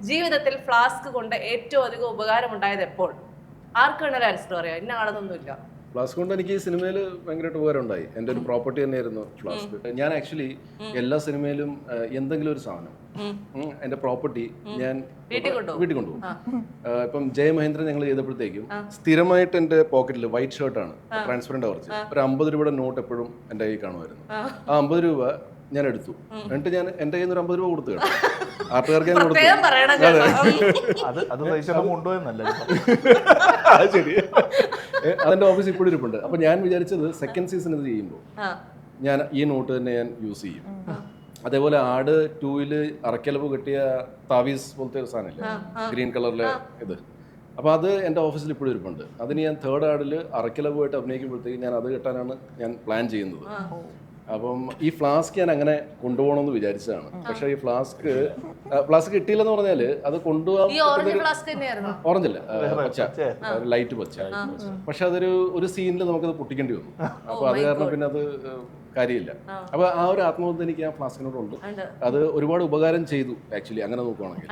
ജീവിതത്തിൽ ഫ്ലാസ്ക് കൊണ്ട് ഏറ്റവും അധികം ഉപകാരം ഉണ്ടായത് എപ്പോൾ? ആർക്ക് വേണേലും ആൻസർ പറയാം, ഇന്ന ആളെന്നൊന്നുമില്ല. ഫ്ലാസ്ക് കൊണ്ട് എനിക്ക് ഈ സിനിമയിൽ ഭയങ്കരമായിട്ട് ഉപകാരം ഉണ്ടായി. എൻ്റെ ഒരു പ്രോപ്പർട്ടി തന്നെയായിരുന്നു ഫ്ലാസ്ക്. ഞാൻ ആക്ച്വലി എല്ലാ സിനിമയിലും എന്തെങ്കിലും ഒരു സാധനം എൻ്റെ പ്രോപ്പർട്ടി ഞാൻ വീട്ടിൽ കൊണ്ടുപോകും. ഇപ്പം ജയമഹേന്ദ്രൻ ഞങ്ങൾ ചെയ്തപ്പോഴത്തേക്കും സ്ഥിരമായിട്ട് എൻ്റെ പോക്കറ്റിൽ വൈറ്റ് ഷർട്ടാണ്, ട്രാൻസ്പെറൻറ്റ് കുറച്ച് ഒരു 50 രൂപയുടെ നോട്ട് എപ്പോഴും എൻ്റെ കയ്യിൽ കാണുമായിരുന്നു. ആ 50 രൂപ ഞാൻ എടുത്തു, എന്നിട്ട് ഞാൻ എൻ്റെ കയ്യിൽ നിന്ന് 50 രൂപ കൊടുത്തു കേട്ടോ, ആർട്ടുകാർക്ക് ഞാൻ കൊടുത്തു. ശരി, അതെന്റെ ഓഫീസ് ഇപ്പോഴും ഇരിപ്പുണ്ട്. അപ്പൊ ഞാൻ വിചാരിച്ചത് സെക്കൻഡ് സീസൺ ഇത് ചെയ്യുമ്പോൾ ഞാൻ ഈ നോട്ട് തന്നെ ഞാൻ യൂസ് ചെയ്യും. അതേപോലെ ആട് 2 അറക്കലവ് കെട്ടിയ താവീസ് പോലത്തെ ഒരു സാധനമില്ലേ, ഗ്രീൻ കളറിലെ ഇത്, അപ്പൊ അത് എൻ്റെ ഓഫീസിൽ ഇപ്പോഴും ഇരിപ്പുണ്ട്. അതിന് ഞാൻ 3rd ആടിൽ അറക്കലവുമായിട്ട് അഭിനയിക്കുമ്പോഴത്തേക്ക് ഞാൻ അത് കെട്ടാനാണ് ഞാൻ പ്ലാൻ ചെയ്യുന്നത്. അപ്പം ഈ ഫ്ലാസ്ക് ഞാൻ അങ്ങനെ കൊണ്ടുപോകണമെന്ന് വിചാരിച്ചതാണ്. പക്ഷെ ഈ ഫ്ലാസ്ക് കിട്ടിയില്ലെന്ന് പറഞ്ഞാല് അത് കൊണ്ടുപോകാൻ, ഓറഞ്ചല്ല, പച്ച, ലൈറ്റ് പച്ച. പക്ഷെ ഒരു സീനിൽ നമുക്കത് പൊട്ടിക്കേണ്ടി വന്നു. അപ്പൊ അത് കാരണം പിന്നെ അത് കാര്യമില്ല. അപ്പൊ ആ ഒരു ആത്മബന്ധം എനിക്ക് ആ ഫ്ലാസ്കിനോടുണ്ട്. അത് ഒരുപാട് ഉപകാരം ചെയ്തു ആക്ച്വലി, അങ്ങനെ നോക്കുവാണെങ്കിൽ.